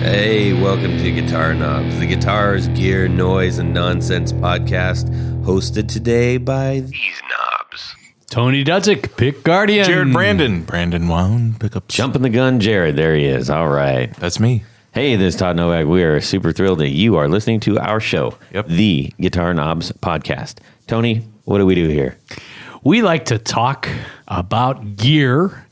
Hey, welcome to Guitar Knobs, the guitars, gear, noise, and nonsense podcast, hosted today by these knobs. Tony Dudzik, pick Guardian. Jared Brandon Wound, pick up. Jumping the gun, Jared. There he is. All right. That's me. Hey, this is Todd Novak. We are super thrilled that you are listening to our show, the Guitar Knobs podcast. Tony, what do we do here? We like to talk about gear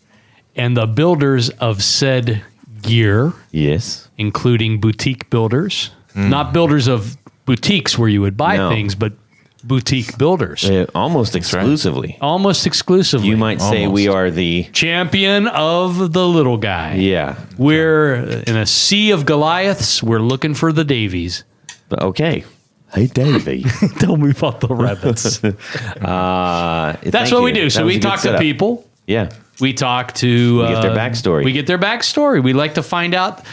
and the builders of said gear. Yes. Including boutique builders. Not builders of boutiques where you would buy things, but boutique builders. Almost exclusively. Almost exclusively. You might say we are the champion of the little guy. Yeah. We're in a sea of Goliaths. We're looking for the Davies. Okay. Hey, Davey. Tell me about the rabbits. That's what we do. So we talk to people. Yeah. We talk to... We get their backstory. We get their backstory. We like to find out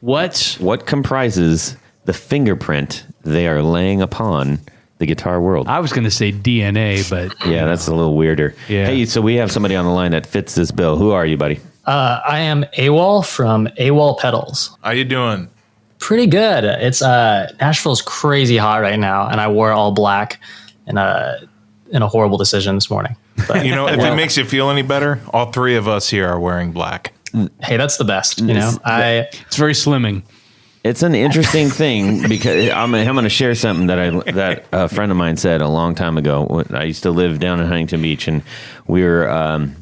what comprises the fingerprint they are laying upon the guitar world. I was going to say DNA, but... Yeah, that's a little weirder. Yeah. Hey, so we have somebody on the line that fits this bill. Who are you, buddy? I am AWOL from AWOL Pedals. How you doing? Pretty good. It's Nashville's crazy hot right now, and I wore all black in a horrible decision this morning. But, You know, if it makes you feel any better, all three of us here are wearing black. hey, that's the best. You know, it's very slimming. It's an interesting thing because I'm going to share something that a friend of mine said a long time ago. I used to live down in Huntington Beach, and we were at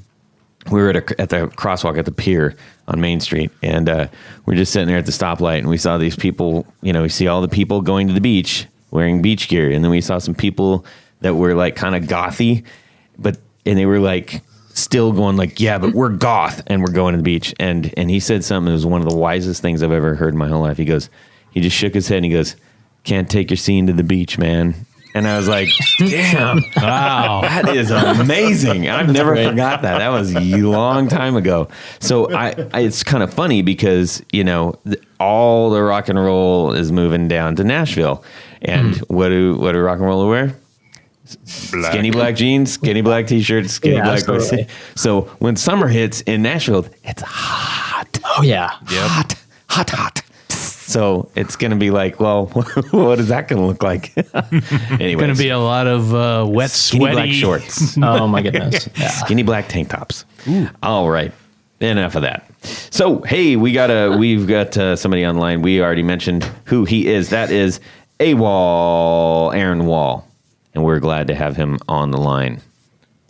the crosswalk at the pier on Main Street, and we're just sitting there at the stoplight, and we saw these people. You know, we see all the people going to the beach wearing beach gear, and then we saw some people that were like kind of gothy, and they were like still going like, yeah, but we're goth and we're going to the beach. And he said something that was one of the wisest things I've ever heard in my whole life. He just shook his head and he goes, can't take your scene to the beach, man. And I was like, damn, wow, that is amazing. I've never forgot that. That was a long time ago. So it's kind of funny because, you know, all the rock and roll is moving down to Nashville. And what do rock and roll wear? Black. Skinny black jeans, skinny black t-shirts, skinny black. Absolutely. So when summer hits in Nashville, it's hot. Oh yeah, hot. So it's going to be like, well, what is that going to look like? Anyway, going to be a lot of wet, skinny sweaty black shorts. Oh my goodness, Skinny black tank tops. Ooh. All right, enough of that. So hey, we've got somebody online. We already mentioned who he is. That is AWOL, Aaron Wahl. And we're glad to have him on the line.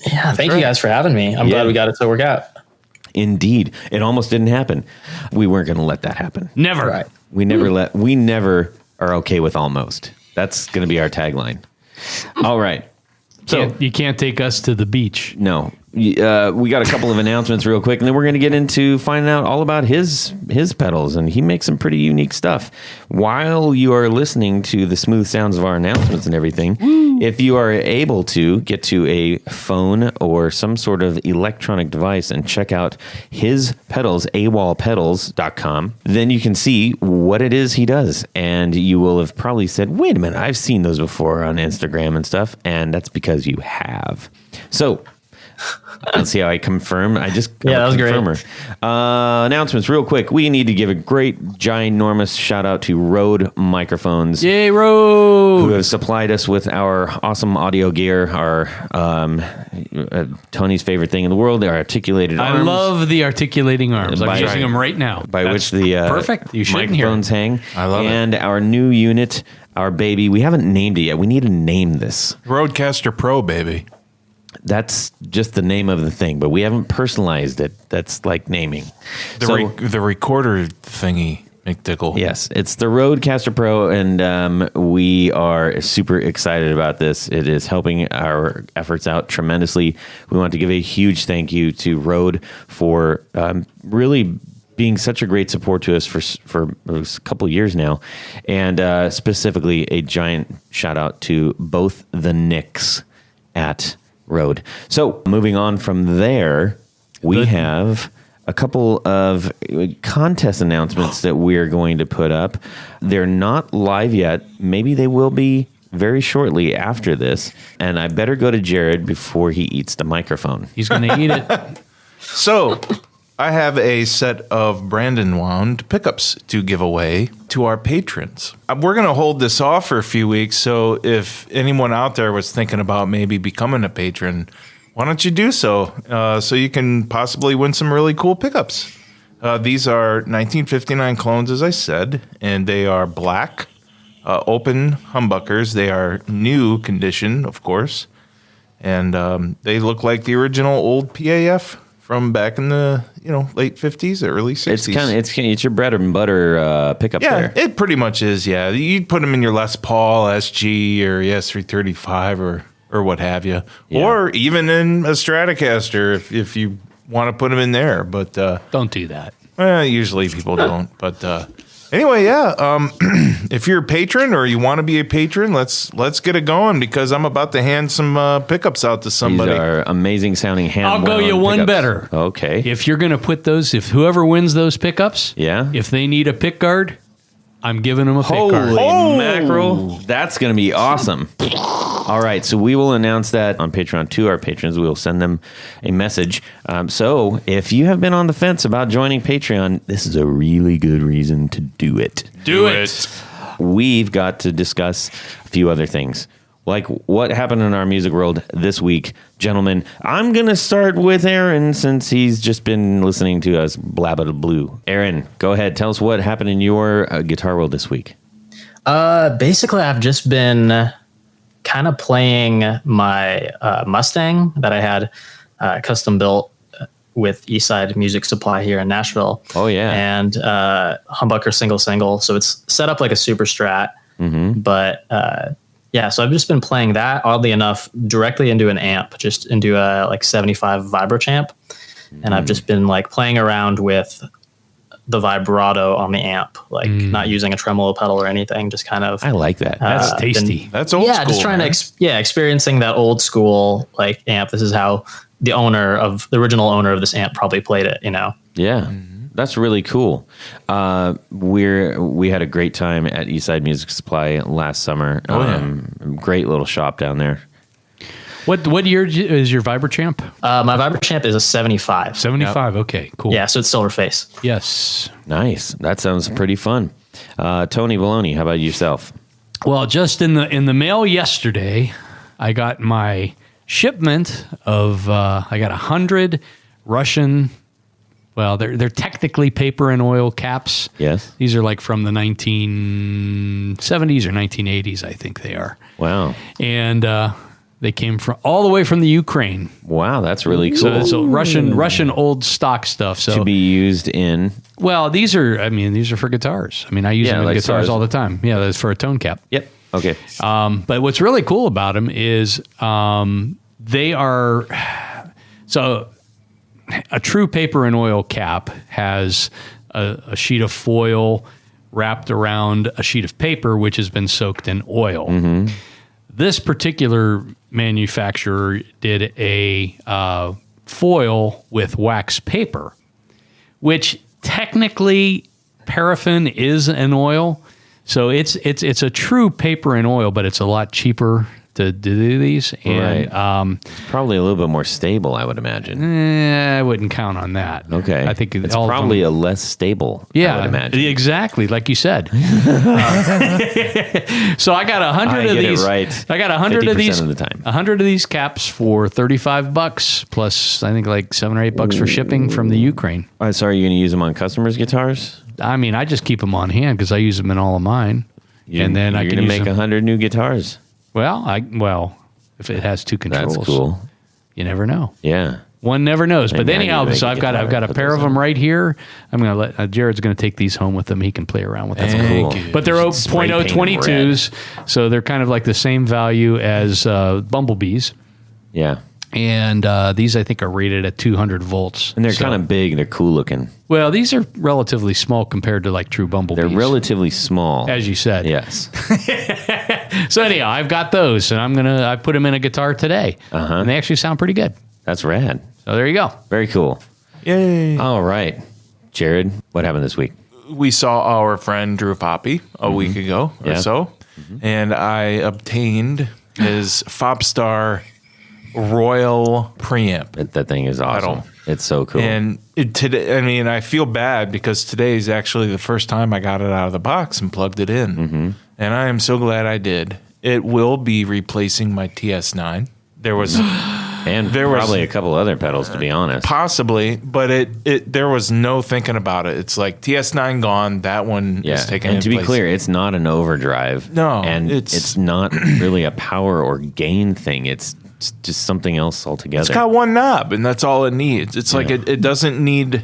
Yeah, thank you guys for having me. I'm glad we got it to work out. Indeed. It almost didn't happen. We weren't going to let that happen. Never. Right. We never are okay with almost. That's going to be our tagline. All right. So you can't take us to the beach. No. We got a couple of announcements real quick, and then we're going to get into finding out all about his pedals, and he makes some pretty unique stuff. While you are listening to the smooth sounds of our announcements and everything, if you are able to get to a phone or some sort of electronic device and check out his pedals, awolpedals.com, then you can see what it is he does. And you will have probably said, wait a minute, I've seen those before on Instagram and stuff, and that's because you have. So let's see how I confirm. That was confirmer. Great. Announcements real quick. We need to give a great, ginormous shout out to Rode Microphones. Yay, Rode! Who have supplied us with our awesome audio gear, our Tony's favorite thing in the world, our articulated arms. I love the articulating arms. I'm using them right now. By which the perfect. You microphones hang. I love it. And our new unit, our baby. We haven't named it yet. We need to name this. Rodecaster Pro, baby. That's just the name of the thing, but we haven't personalized it. That's like naming. The recorder thingy, McDickle. Yes, it's the Rodecaster Pro, and we are super excited about this. It is helping our efforts out tremendously. We want to give a huge thank you to Rode for really being such a great support to us for a couple of years now, and specifically a giant shout out to both the Nicks at Rode. So moving on from there, we have a couple of contest announcements that we're going to put up. They're not live yet. Maybe they will be very shortly after this. And I better go to Jared before he eats the microphone. He's going to eat it. So I have a set of Brandon wound pickups to give away to our patrons. We're going to hold this off for a few weeks, so if anyone out there was thinking about maybe becoming a patron, why don't you do so? So you can possibly win some really cool pickups. These are 1959 clones, as I said, and they are black, open humbuckers. They are new condition, of course, and they look like the original old PAF from back in the late 50s, early 60s. It's your bread and butter pickup there. Yeah, it pretty much is. Yeah, you'd put them in your Les Paul SG or S335 or what have you, or even in a Stratocaster if you want to put them in there. But don't do that. Usually people don't. But anyway, if you're a patron or you want to be a patron, let's get it going, because I'm about to hand some pickups out to somebody. These are amazing sounding hand. I'll go you one pickups. better. Okay. If you're going to put those, if whoever wins those pickups, if they need a pick guard, I'm giving them a pick guard. Holy mackerel. That's going to be awesome. All right, so we will announce that on Patreon to our patrons. We will send them a message. So if you have been on the fence about joining Patreon, this is a really good reason to do it. Do it. We've got to discuss a few other things, like what happened in our music world this week. Gentlemen, I'm going to start with Aaron, since he's just been listening to us blab it blue. Aaron, go ahead. Tell us what happened in your guitar world this week. Basically, I've just been kind of playing my Mustang that I had custom built with Eastside Music Supply here in Nashville. Oh, yeah. And humbucker single. So it's set up like a Super Strat. Mm-hmm. But so I've just been playing that, oddly enough, directly into an amp, just into a like 75 Vibrochamp. Mm-hmm. And I've just been like playing around with the vibrato on the amp, like not using a tremolo pedal or anything, just kind of. I like that. That's tasty. That's old school. Just trying to experiencing that old school like amp. This is how the original owner of this amp probably played it, Yeah. Mm-hmm. That's really cool. We had a great time at Eastside Music Supply last summer. Great little shop down there. What year is your Vibrochamp? My Vibrochamp is a 75. 75. Yep. Okay, cool. Yeah, so it's silver face. Yes. Nice. That sounds pretty fun. Tony Baloney, how about yourself? Well, just in the mail yesterday, I got my shipment of I got 100 Russian. Well, they're technically paper and oil caps. Yes. These are like from the 1970s or 1980s, I think they are. Wow. And they came from all the way from the Ukraine. Wow, that's really cool. So it's Russian old stock stuff. So to be used in. Well, these are for guitars. I use them in like guitars all the time. Yeah, that's for a tone cap. Yep. Okay. But what's really cool about them is they are so. A true paper and oil cap has a sheet of foil wrapped around a sheet of paper, which has been soaked in oil. Mm-hmm. This particular manufacturer did a foil with wax paper, which technically paraffin is an oil. So it's a true paper and oil, but it's a lot cheaper to do these, and right. Probably a little bit more stable, I would imagine. I wouldn't count on that. Okay, I think it's probably a less stable. Yeah, I would imagine. Exactly, like you said. So I got 100 of these. Right. I got 100 of these. Of the time. 100 of these caps for $35 plus I think like $7 or $8 for shipping from the Ukraine. So are you going to use them on customers' guitars? I just keep them on hand because I use them in all of mine, and then I can use make 100 new guitars. Well, if it has two controls, that's cool. You never know. Yeah, one never knows. But anyhow, so I've got a pair of them right here. I'm gonna let Jared's gonna take these home with him. He can play around with them. That's cool. But they're 0.022s, so they're kind of like the same value as Bumblebees. Yeah. And these, I think, are rated at 200 volts. And they're kind of big. They're cool looking. Well, these are relatively small compared to like true Bumblebees. They're relatively small. As you said. Yes. So anyhow, I've got those, and I put them in a guitar today. Uh-huh. And they actually sound pretty good. That's rad. So there you go. Very cool. Yay. All right. Jared, what happened this week? We saw our friend Drew Poppy a week ago or so, and I obtained his Fopstar Royal preamp. That thing is awesome. Pedal. It's so cool. And today, I mean, I feel bad because today is actually the first time I got it out of the box and plugged it in. Mm-hmm. And I am so glad I did. It will be replacing my TS9. There was... And there probably was a couple other pedals, to be honest. Possibly, but there was no thinking about it. It's like TS9 gone, that one is taken. And to be clear, it's not an overdrive. No, and it's not really a power or gain thing. It's just something else altogether. It's got one knob, and that's all it needs. It's like it doesn't need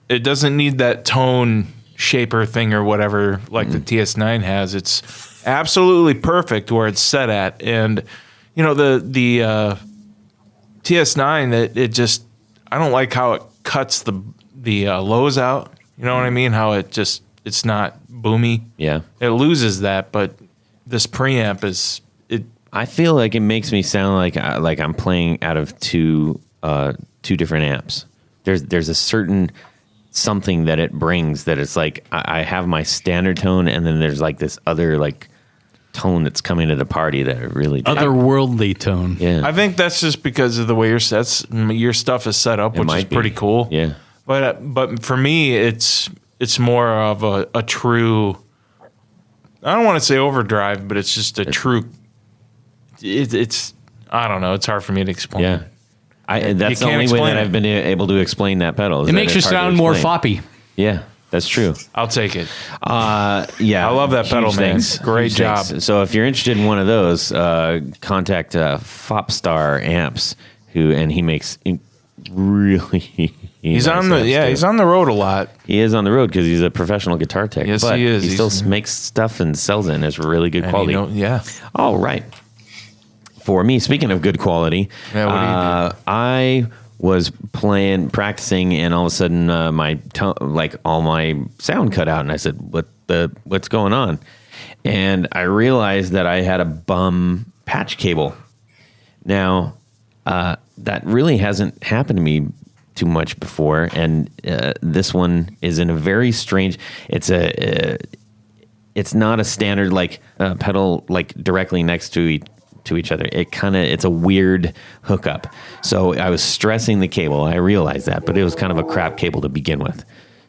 that tone shaper thing or whatever like the TS9 has. It's absolutely perfect where it's set at, and you know the TS9 that it just I don't like how it cuts the lows out. You know what I mean? How it's not boomy. Yeah, it loses that, but this preamp is it. I feel like it makes me sound like I'm playing out of two different amps. There's a certain something that it brings that it's like I have my standard tone, and then there's like this other like tone that's coming to the party that it really otherworldly tone. Yeah, I think that's just because of the way your stuff is set up, which is pretty cool. Yeah, but for me, it's more of a true. I don't want to say overdrive, but it's just a true. It's I don't know. It's hard for me to explain. Yeah, that's the only way that I've been able to explain that pedal. It makes you sound more foppy. Yeah. That's true. I'll take it. Yeah, I love that pedal, man. Great job. Thanks. So if you're interested in one of those, contact Fopstar Amps, and he makes really. He's on the road a lot. He is on the road because he's a professional guitar tech. Yes, but he is. He still makes stuff and sells it, and it's really good quality. Yeah. All right. For me, speaking of good quality, what do you do? I was practicing, and all of a sudden, all my sound cut out, and I said, "What's going on?" And I realized that I had a bum patch cable. Now, that really hasn't happened to me too much before, and this one is in a very strange. It's not a standard pedal directly next to each other. It's a weird hookup. So I was stressing the cable. I realized that, but it was kind of a crap cable to begin with.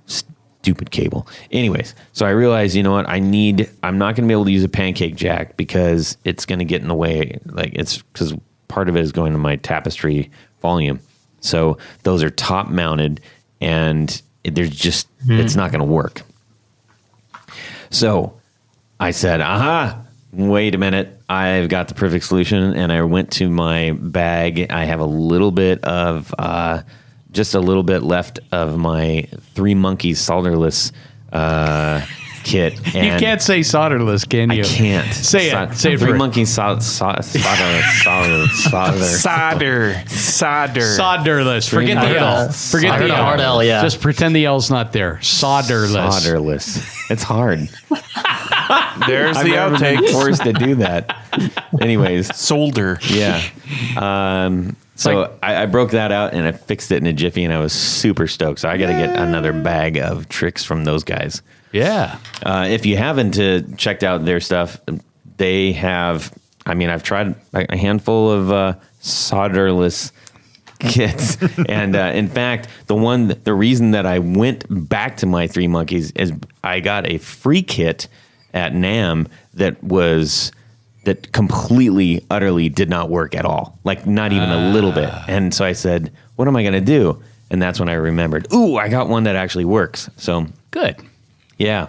Stupid cable. Anyways, so I realized, you know what? I'm not going to be able to use a pancake jack because it's going to get in the way. It's because part of it is going to my Tapestry volume. So those are top mounted, and there's just it's not going to work. So I said, wait a minute. I've got the perfect solution, and I went to my bag. I have a little bit of, just a little bit left of my Three Monkeys solderless kit. And you can't say solderless, can you? I can't. Say it. Say it. Three for Monkeys solderless. Solderless. Forget the L. Forget the hard L. L, yeah. Just pretend the L's not there. Solderless. Solderless. It's hard. There's I've the never been outtake. forced to do that. Anyways, Solder. yeah. So I broke that out and I fixed it in a jiffy, and I was super stoked. So I got to get another bag of tricks from those guys. Yeah. If you haven't checked out their stuff, they have. I mean, I've tried a handful of solderless kits, and in fact, the reason that I went back to my Three Monkeys is I got a free kit at NAMM that completely, utterly did not work at all. Like not even a little bit. And so I said, what am I going to do? And that's when I remembered, I got one that actually works. So Good. yeah.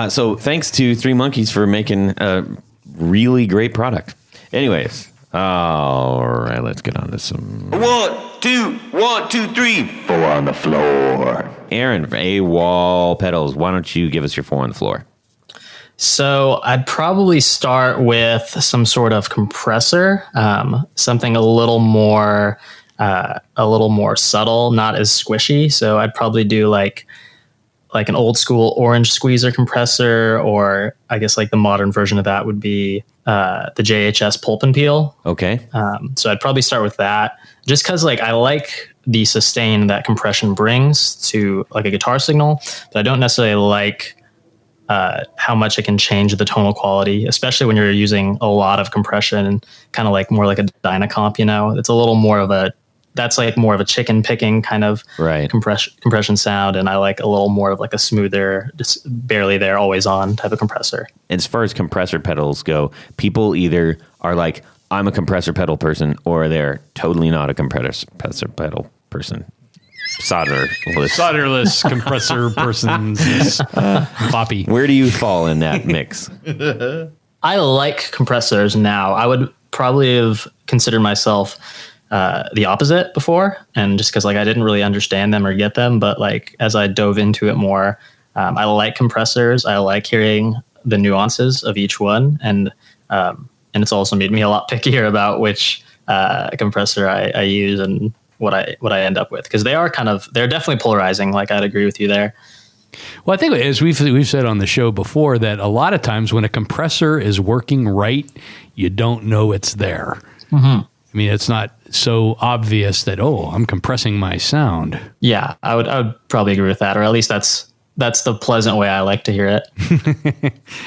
So thanks to Three Monkeys for making a really great product. Anyways, all right, let's get on to some. 1, 2, 1, 2, 3. 4 on the floor. Aaron, for AWOL pedals, why don't you give us your 4 on the floor? So I'd probably start with some sort of compressor, something a little more subtle, not as squishy. So I'd probably do like an old school orange squeezer compressor, or I guess like the modern version of that would be the JHS Pulp and Peel. Okay. So I'd probably start with that, just because I like the sustain that compression brings to like a guitar signal, but I don't necessarily like how much it can change the tonal quality, especially when you're using a lot of compression and kind of like more like a Dynacomp, it's a little more of that's like more of a chicken picking kind of compression sound. And I like a little more of like a smoother, just barely there, always on type of compressor. As far as compressor pedals go, people either are like, I'm a compressor pedal person, or they're totally not a compressor pedal person. Solderless compressor persons. Floppy. Where do you fall in that mix? I like compressors now. I would probably have considered myself the opposite before, and just because like I didn't really understand them or get them, but like as I dove into it more, I like compressors. I like hearing the nuances of each one, and it's also made me a lot pickier about which compressor I use and what I end up with, because they're definitely polarizing. Like I'd agree with you there. Well, I think as we've said on the show before, that a lot of times when a compressor is working right, you don't know it's there. Mm-hmm. I mean, it's not so obvious that, I'm compressing my sound. Yeah, I would probably agree with that, or at least that's the pleasant way I like to hear it.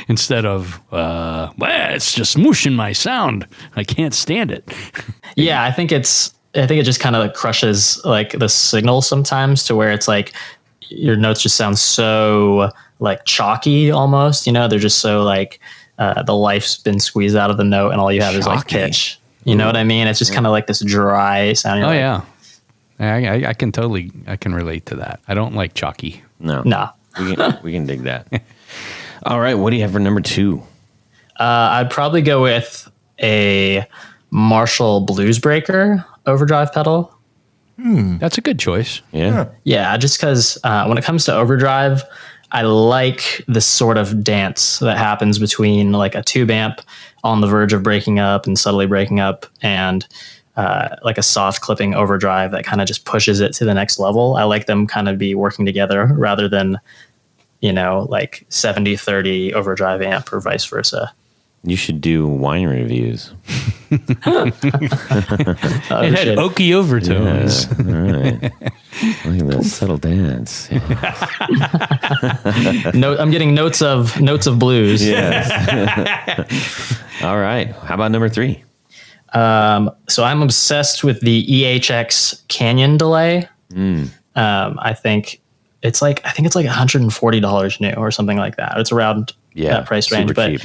Instead of, it's just smooshing my sound. I can't stand it. Yeah, I think it just kind of crushes like the signal sometimes, to where it's like your notes just sound so like chalky almost, they're just so like the life's been squeezed out of the note and all you have is like pitch. You know what I mean? It's just kind of like this dry sound. Yeah. I can relate to that. I don't like chalky. No. We can dig that. All right. What do you have for number 2? I'd probably go with a Marshall Blues Breaker overdrive pedal. That's a good choice. Yeah, just because when it comes to overdrive, I like this sort of dance that happens between like a tube amp on the verge of breaking up and subtly breaking up, and like a soft clipping overdrive that kind of just pushes it to the next level. I like them kind of be working together rather than, like 70-30 overdrive amp or vice versa. You should do wine reviews. It had oaky overtones. Yeah, all right. Look at this subtle dance. I'm getting notes of blues. Yes. All right. How about number 3? So I'm obsessed with the EHX Canyon delay. I think it's like $140 new or something like that. It's around that price range, but cheap.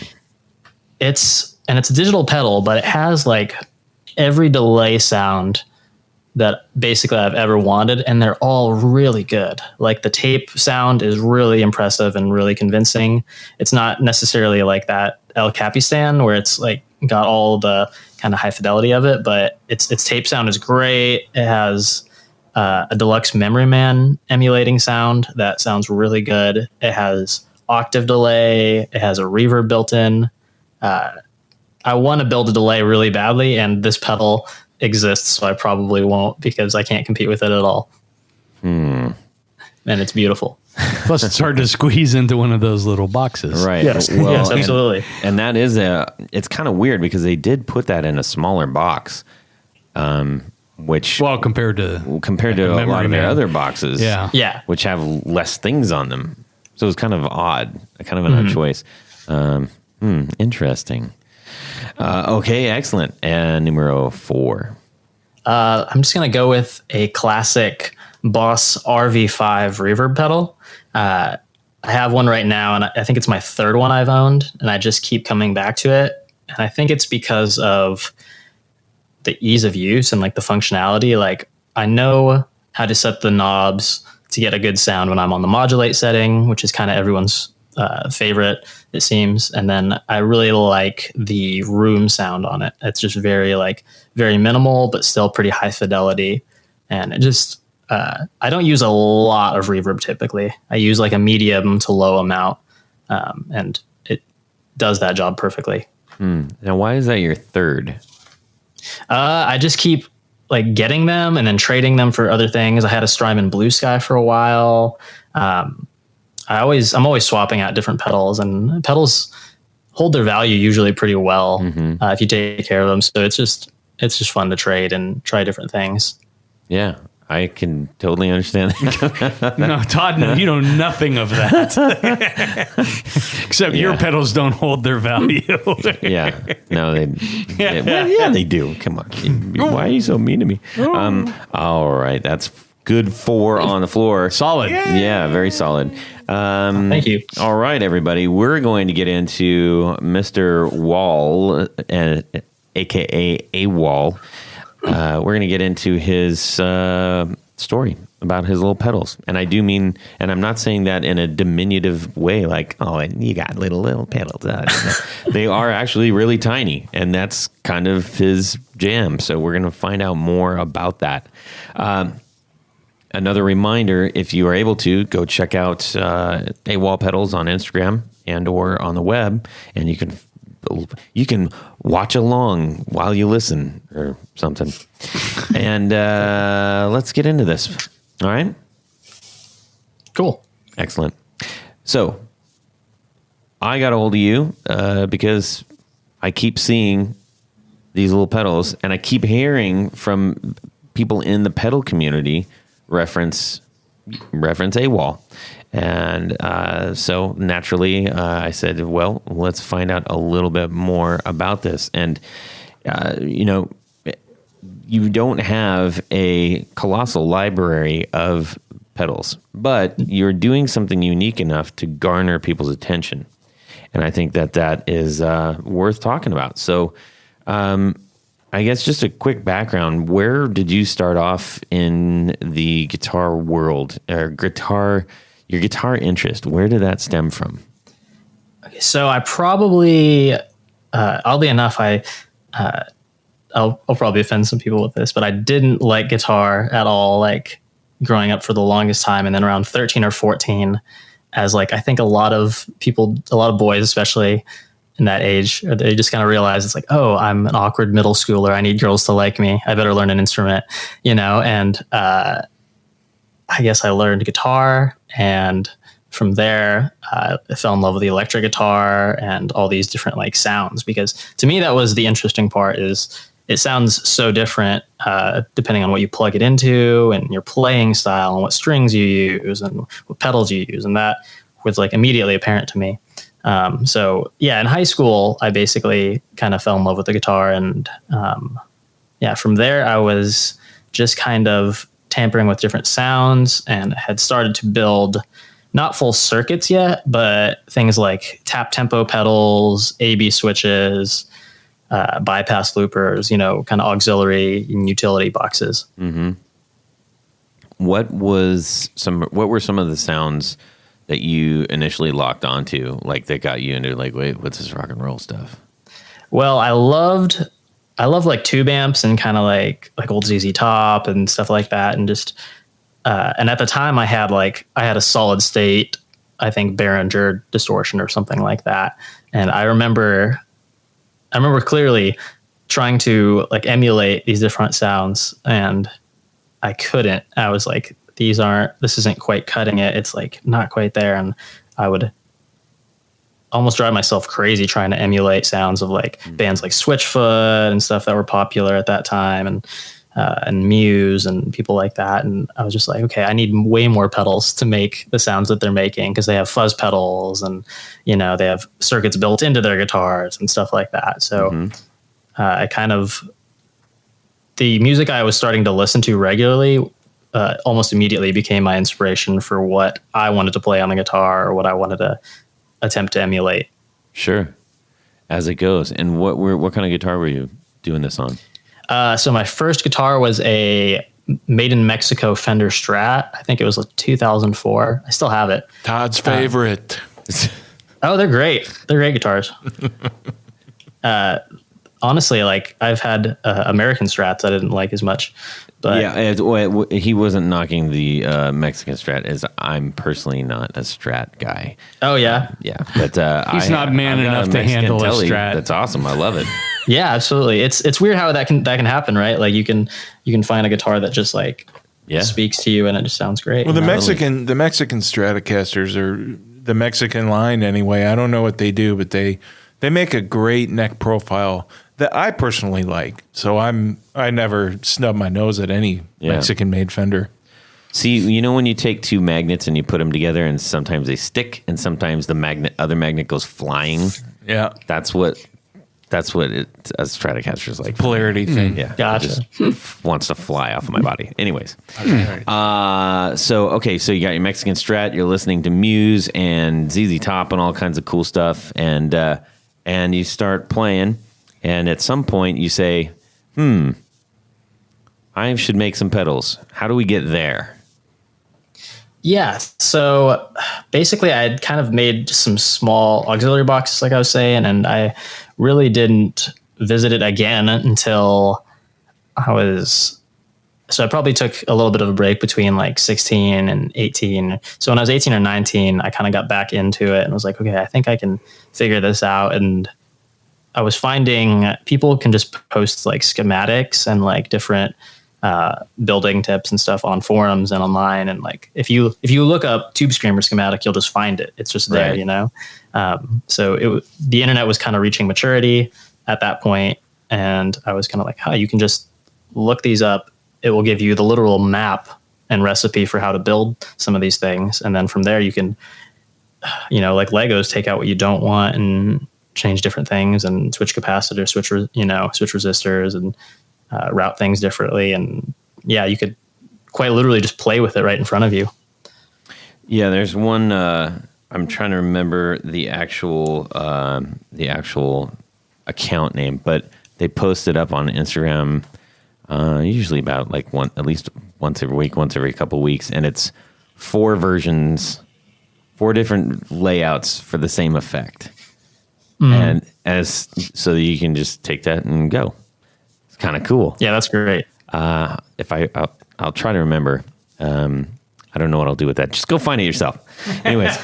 It's a digital pedal, but it has like every delay sound that basically I've ever wanted, and they're all really good. Like the tape sound is really impressive and really convincing. It's not necessarily like that El Capistan where it's like got all the kind of high fidelity of it, but its tape sound is great. It has a deluxe Memory Man emulating sound that sounds really good. It has octave delay. It has a reverb built in. I want to build a delay really badly, and this pedal exists, so I probably won't, because I can't compete with it at all. And it's beautiful. Plus, it's hard to squeeze into one of those little boxes. Right. Yes, yes, absolutely. And that is it's kind of weird because they did put that in a smaller box, which compared to a lot of their other boxes, yeah, which have less things on them. So it's kind of odd, kind of an odd choice. Interesting. Okay, excellent. And numero 4. I'm just going to go with a classic Boss RV5 reverb pedal. I have one right now, and I think it's my 3rd one I've owned, and I just keep coming back to it. And I think it's because of the ease of use and like the functionality. Like I know how to set the knobs to get a good sound when I'm on the modulate setting, which is kind of everyone's favorite, it seems. And then I really like the room sound on it. It's just very minimal, but still pretty high fidelity. And it just, I don't use a lot of reverb typically. I use like a medium to low amount. And it does that job perfectly. Now, why is that your 3rd? I just keep like getting them and then trading them for other things. I had a Strymon Blue Sky for a while. I'm always swapping out different pedals, and pedals hold their value usually pretty well if you take care of them. So it's just fun to trade and try different things. Yeah. I can totally understand that. No, Todd, you know nothing of that. Except your pedals don't hold their value. Yeah. No, they do. Come on. Why are you so mean to me? All right. That's good 4 on the floor. Solid. Yeah, very solid. Thank you. All right, everybody. We're going to get into Mr. Wahl, a.k.a. AWOL. We're going to get into his story about his little pedals. And I do mean, and I'm not saying that in a diminutive way, like, oh, and you got little pedals. They are actually really tiny, and that's kind of his jam. So we're going to find out more about that. Another reminder, if you are able to, go check out AWOL Pedals on Instagram and or on the web, and you can watch along while you listen or something. And let's get into this. All right? Cool. Excellent. So I got a hold of you because I keep seeing these little pedals, and I keep hearing from people in the pedal community reference AWOL. And so naturally, I said, well, let's find out a little bit more about this. And, you don't have a colossal library of pedals, but you're doing something unique enough to garner people's attention. And I think that is worth talking about. So I guess just a quick background. Where did you start off in the guitar world, or your guitar interest? Where did that stem from? Okay, so I probably, oddly enough, I'll probably offend some people with this, but I didn't like guitar at all, like growing up for the longest time. And then around 13 or 14, as like, I think a lot of boys, especially in that age, they just kind of realize it's like, oh, I'm an awkward middle schooler. I need girls to like me. I better learn an instrument, and I guess I learned guitar, and from there, I fell in love with the electric guitar and all these different like sounds, because to me, that was the interesting part. Is it sounds so different depending on what you plug it into and your playing style and what strings you use and what pedals you use. And that was like immediately apparent to me. So yeah, in high school, I basically kind of fell in love with the guitar. And from there, I was just kind of tampering with different sounds and had started to build not full circuits yet, but things like tap tempo pedals, A/B switches, bypass loopers, kind of auxiliary and utility boxes. Mm-hmm. What were some of the sounds that you initially locked onto, like that got you into like, wait, what's this rock and roll stuff? Well, I love like tube amps and kind of like old ZZ Top and stuff like that. And just, and at the time I had a solid state, I think Behringer distortion or something like that. And I remember clearly trying to like emulate these different sounds, and I couldn't. I was like, this isn't quite cutting it. It's like not quite there. And I would almost drive myself crazy trying to emulate sounds of like bands like Switchfoot and stuff that were popular at that time, and Muse and people like that. And I was just like, okay, I need way more pedals to make the sounds that they're making, because they have fuzz pedals and, they have circuits built into their guitars and stuff like that. So the music I was starting to listen to regularly almost immediately became my inspiration for what I wanted to play on the guitar or what I wanted to attempt to emulate. Sure. As it goes. And what kind of guitar were you doing this on? So my first guitar was a made in Mexico Fender Strat. I think it was like 2004. I still have it. Todd's favorite. Oh, they're great. They're great guitars. Honestly, like I've had American Strats I didn't like as much. But yeah, he wasn't knocking the Mexican Strat, as I'm personally not a Strat guy. Oh yeah, yeah. But he's not man enough to handle a Strat. That's awesome. I love it. Yeah, absolutely. It's weird how that can happen, right? Like you can find a guitar that just like speaks to you and it just sounds great. Well, the Mexican Stratocasters are the Mexican line anyway. I don't know what they do, but they make a great neck profile that I personally like. So I never snub my nose at any Mexican made Fender. See, you know when you take two magnets and you put them together, and sometimes they stick, and sometimes the other magnet goes flying. Yeah, that's what a Stratocaster's like. Polarity thing. Yeah, Gotcha. It just wants to fly off of my body. Anyways, so you got your Mexican Strat. You're listening to Muse and ZZ Top and all kinds of cool stuff, and you start playing, and at some point you say, I should make some pedals. How do we get there? Yeah. So basically I had kind of made some small auxiliary boxes, like I was saying, and I really didn't visit it again until so I probably took a little bit of a break between like 16 and 18. So when I was 18 or 19, I kind of got back into it and was like, okay, I think I can figure this out. And I was finding people can just post like schematics and like different building tips and stuff on forums and online, and like if you look up Tube Screamer schematic, you'll just find it. It's just there, right. So the internet was kind of reaching maturity at that point, and I was kind of like, you can just look these up. It will give you the literal map and recipe for how to build some of these things, and then from there you can, like Legos, take out what you don't want and change different things and switch capacitors, switch resistors, and route things differently. And you could quite literally just play with it right in front of you. Yeah, there's one. I'm trying to remember the actual account name, but they post it up on Instagram usually about like at least once every week, once every couple of weeks, and it's 4 versions, 4 different layouts for the same effect, and so you can just take that and go. Kind of cool. Yeah, that's great. I'll try to remember. I don't know what I'll do with that. Just go find it yourself. Anyways,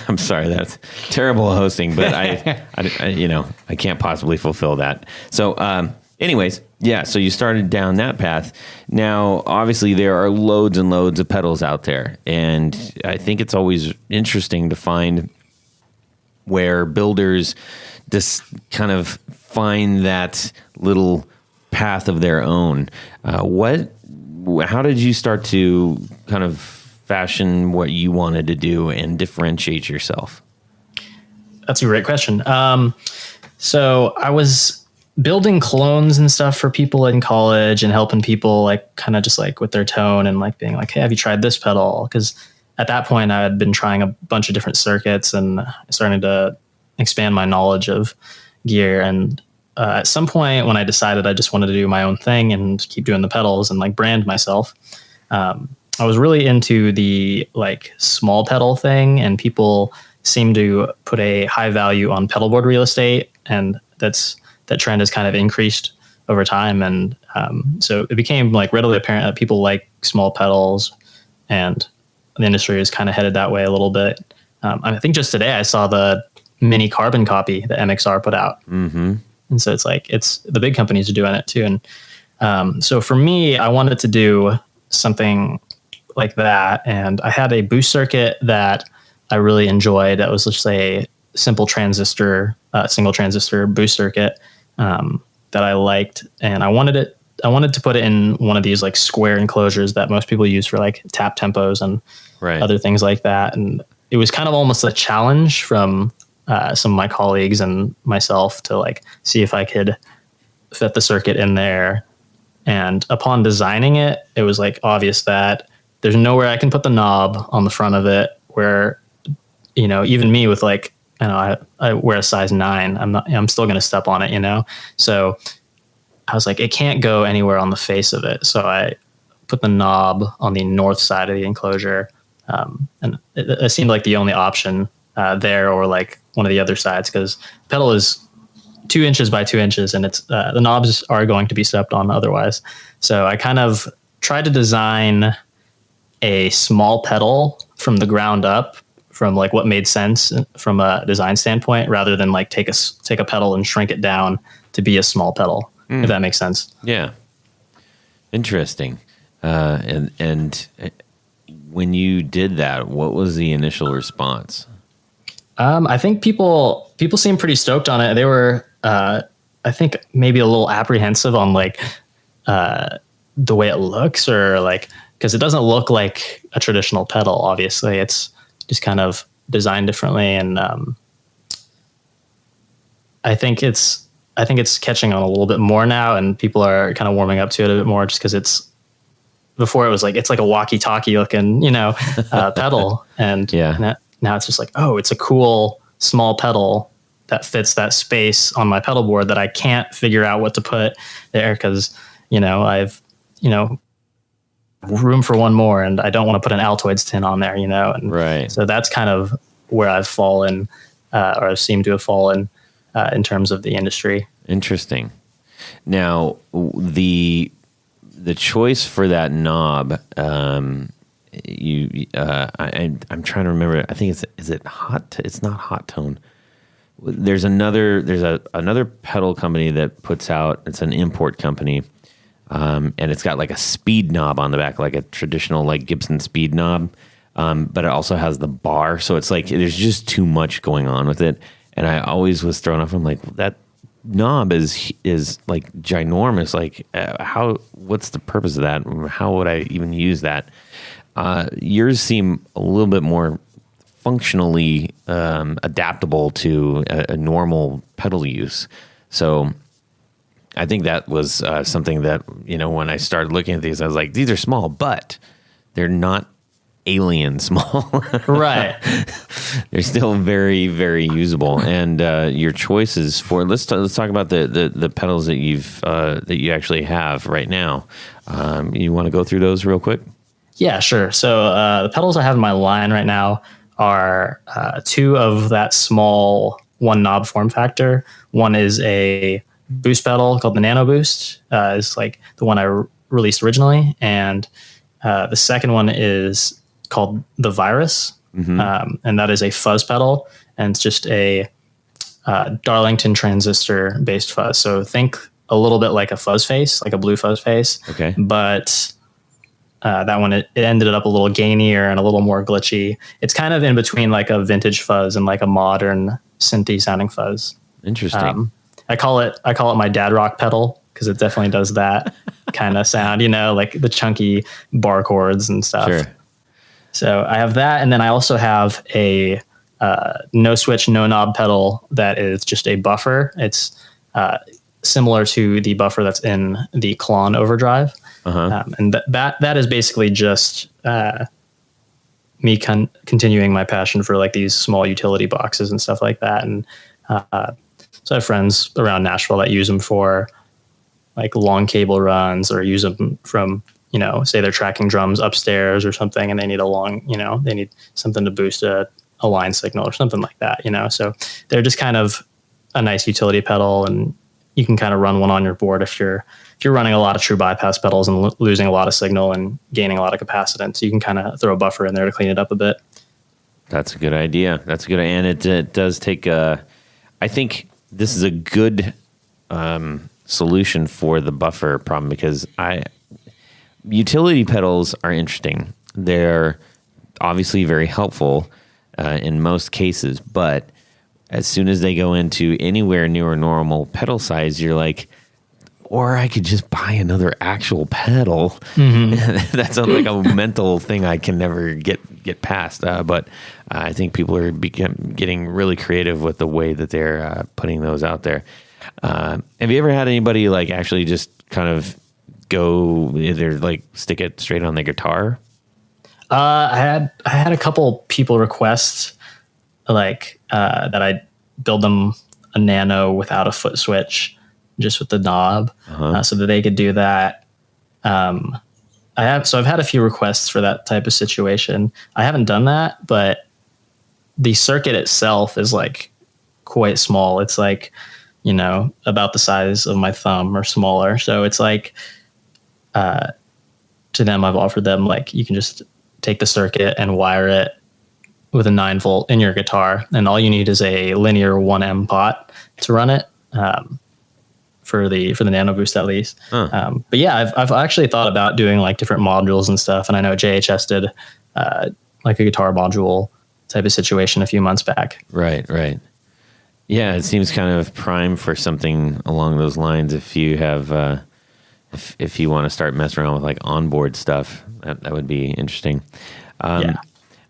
I'm sorry, that's terrible hosting, but I can't possibly fulfill that. So, anyways, so you started down that path. Now, obviously, there are loads and loads of pedals out there, and I think it's always interesting to find where builders just kind of find that little path of their own. How did you start to kind of fashion what you wanted to do and differentiate yourself? That's a great question. So I was building clones and stuff for people in college and helping people like kind of just like with their tone and like being like, hey, have you tried this pedal? Because at that point I had been trying a bunch of different circuits and starting to expand my knowledge of gear. And at some point when I decided I just wanted to do my own thing and keep doing the pedals and like brand myself, I was really into the like small pedal thing, and people seem to put a high value on pedal board real estate, and that trend has kind of increased over time. And so it became like readily apparent that people like small pedals, and the industry is kind of headed that way a little bit. I think just today I saw the mini carbon copy that MXR put out. Mm-hmm. And so it's the big companies are doing it too. And so for me, I wanted to do something like that. And I had a boost circuit that I really enjoyed. That was just a simple transistor, single transistor boost circuit that I liked. And I wanted to put it in one of these like square enclosures that most people use for like tap tempos and other things like that. And it was kind of almost a challenge from some of my colleagues and myself to like see if I could fit the circuit in there. And upon designing it, it was like obvious that there's nowhere I can put the knob on the front of it where, even me with like, I wear a size 9, I'm still going to step on it, So I was like, it can't go anywhere on the face of it. So I put the knob on the north side of the enclosure. And it seemed like the only option there, or like one of the other sides, because the pedal is 2 inches by 2 inches, and it's the knobs are going to be stepped on otherwise. So I kind of tried to design a small pedal from the ground up, from like what made sense from a design standpoint, rather than like take a pedal and shrink it down to be a small pedal, if that makes sense. Yeah, interesting. And when you did that, what was the initial response? I think people people seem pretty stoked on it. They were, I think, maybe a little apprehensive on like the way it looks, or like, because it doesn't look like a traditional pedal. Obviously, it's just kind of designed differently, and I think it's catching on a little bit more now, and people are kind of warming up to it a bit more, just because before it was like, it's like a walkie-talkie looking, pedal, and now it's just like, oh, it's a cool small pedal that fits that space on my pedal board that I can't figure out what to put there, because I've room for one more, and I don't want to put an Altoids tin on there, and right. So that's kind of where I've fallen, or I've seemed to have fallen in terms of the industry. Interesting. Now, the choice for that knob, I'm trying to remember. I think is it hot? It's not Hot Tone. There's another pedal company that puts out. It's an import company, and it's got like a speed knob on the back, like a traditional like Gibson speed knob, but it also has the bar. So it's like there's just too much going on with it, and I always was thrown off. I'm like, that knob is like ginormous. Like, what's the purpose of that? How would I even use that? Yours seem a little bit more functionally adaptable to a normal pedal use. So I think that was something that, when I started looking at these, I was like, these are small, but they're not alien small. Right. They're still very, very usable. And your choices for, let's talk about the pedals that you actually have right now. You want to go through those real quick? Yeah, sure. So the pedals I have in my line right now are two of that small one knob form factor. One is a boost pedal called the Nano Boost. Is like the one I released originally, and the second one is called the Virus, and that is a fuzz pedal, and it's just a Darlington transistor based fuzz. So think a little bit like a fuzz face, like a blue fuzz face. Okay, but that one, it ended up a little gainier and a little more glitchy. It's kind of in between like a vintage fuzz and like a modern synthy sounding fuzz. Interesting. I call it my dad rock pedal, because it definitely does that kind of sound, like the chunky bar chords and stuff. Sure. So I have that, and then I also have a no switch, no knob pedal that is just a buffer. It's similar to the buffer that's in the Klon Overdrive. And that is basically just me continuing my passion for like these small utility boxes and stuff like that. And so I have friends around Nashville that use them for like long cable runs, or use them from, say they're tracking drums upstairs or something, and they need they need something to boost a line signal or something like that, So they're just kind of a nice utility pedal, and you can kind of run one on your board if you're running a lot of true bypass pedals and losing a lot of signal and gaining a lot of capacitance. You can kind of throw a buffer in there to clean it up a bit. That's a good idea. And it does take I think this is a good solution for the buffer problem, because utility pedals are interesting. They're obviously very helpful in most cases, but as soon as they go into anywhere near a normal pedal size, you're like, or I could just buy another actual pedal. That's like a mental thing I can never get past. But I think people are getting really creative with the way that they're putting those out there. Have you ever had anybody like actually just kind of go either like stick it straight on the guitar? I had a couple people request like that I build them a Nano without a foot switch, just with the knob, so that they could do that. I've had a few requests for that type of situation. I haven't done that, but the circuit itself is like quite small. It's like, about the size of my thumb or smaller. So it's like, to them, I've offered them like, you can just take the circuit and wire it with a 9-volt in your guitar, and all you need is a linear 1M pot to run it. For the Nano Boost at least. But yeah, I've actually thought about doing like different modules and stuff. And I know JHS did like a guitar module type of situation a few months back. Right. Yeah, it seems kind of prime for something along those lines. If you have, if you want to start messing around with like onboard stuff, that would be interesting. Yeah.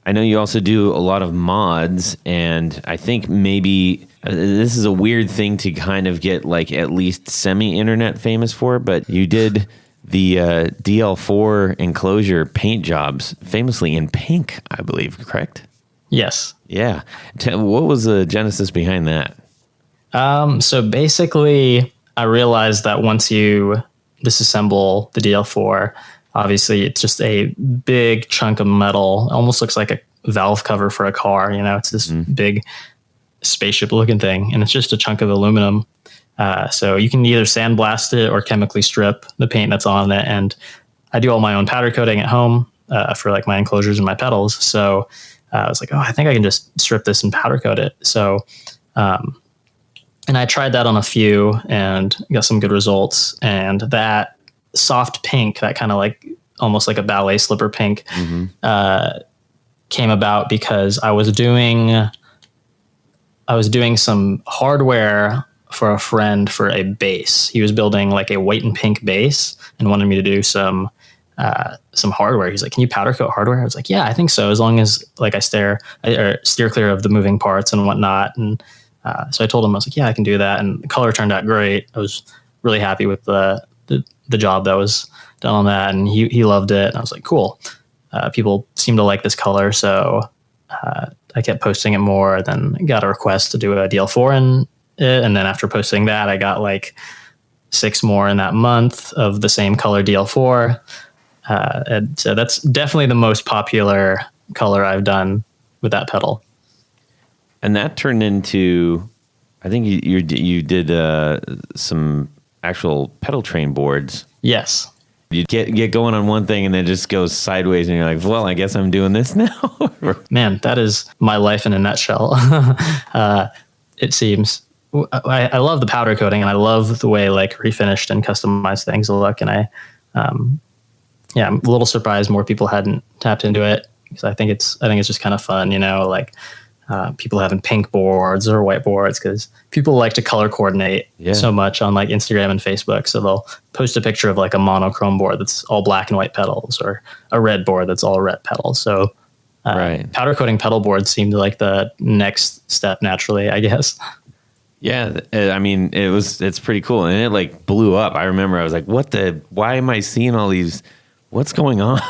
I know you also do a lot of mods, and I think maybe this is a weird thing to kind of get like at least semi-internet famous for, but you did the DL4 enclosure paint jobs, famously in pink, I believe, correct? Yes. Yeah. What was the genesis behind that? So basically, I realized that once you disassemble the DL4, obviously it's just a big chunk of metal. Almost looks like a valve cover for a car. You know, it's this big spaceship looking thing, and it's just a chunk of aluminum. So you can either sandblast it or chemically strip the paint that's on it. And I do all my own powder coating at home for like my enclosures and my pedals. So I was like, oh, I think I can just strip this and powder coat it. So, and I tried that on a few and got some good results. And that soft pink, that kind of like almost like a ballet slipper pink, came about because I was doing some hardware for a friend for a bass. He was building like a white and pink bass and wanted me to do some hardware. He's like, can you powder coat hardware? I was like, yeah, I think so. As long as like I steer clear of the moving parts and whatnot. And so I told him, I was like, yeah, I can do that. And the color turned out great. I was really happy with the job that was done on that. And he loved it. And I was like, cool. People seem to like this color. So I kept posting it more, then got a request to do a DL4 in it. And then after posting that, I got like 6 more in that month of the same color DL4. And so that's definitely the most popular color I've done with that pedal. And that turned into, I think you did some actual pedal train boards. Yes. You get going on one thing and then it just goes sideways and you're like, well, I guess I'm doing this now. Man, that is my life in a nutshell. It seems. I love the powder coating and I love the way like refinished and customized things look. And I'm a little surprised more people hadn't tapped into it, because I think it's just kind of fun, you know, like people having pink boards or white boards, because people like to color coordinate so much on like Instagram and Facebook. So they'll post a picture of like a monochrome board that's all black and white pedals, or a red board that's all red pedals. So powder coating pedal boards seemed like the next step naturally, I guess. Yeah, I mean, it's pretty cool, and it like blew up. I remember I was like, why am I seeing all these? What's going on?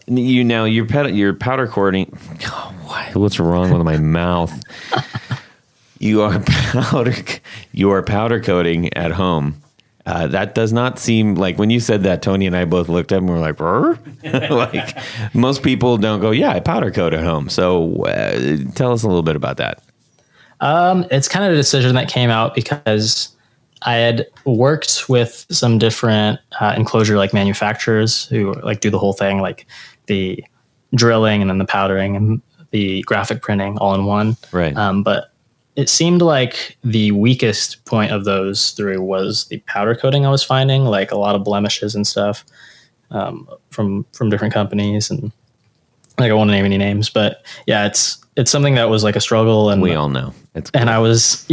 Your powder coating. Oh, what's wrong with my mouth? You are powder coating at home. That does not seem like, when you said that, Tony and I both looked up and were like, "Brr?" Like most people don't go, yeah, I powder coat at home. So tell us a little bit about that. It's kind of a decision that came out because I had worked with some different enclosure like manufacturers who like do the whole thing, like the drilling and then the powdering and the graphic printing all in one. Right. But it seemed like the weakest point of those 3 was the powder coating. I was finding like a lot of blemishes and stuff from different companies, and like I won't name any names, but yeah, it's something that was like a struggle, and we all know it's cool. And I was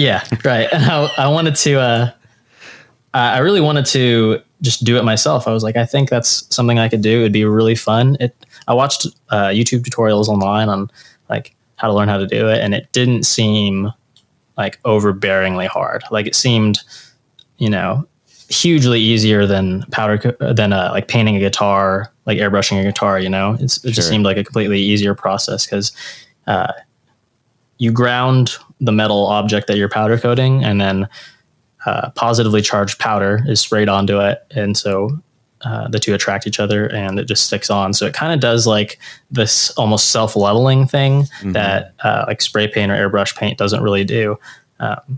right, and I wanted to I really wanted to just do it myself. I was like, I think that's something I could do. It'd be really fun. I watched YouTube tutorials online on like how to learn how to do it, and it didn't seem like overbearingly hard. Like it seemed, you know, hugely easier than like painting a guitar, like airbrushing a guitar, you know. It just seemed like a completely easier process, because you ground the metal object that you're powder coating, and then positively charged powder is sprayed onto it, and so the two attract each other and it just sticks on. So it kind of does like this almost self-leveling thing that like spray paint or airbrush paint doesn't really do. And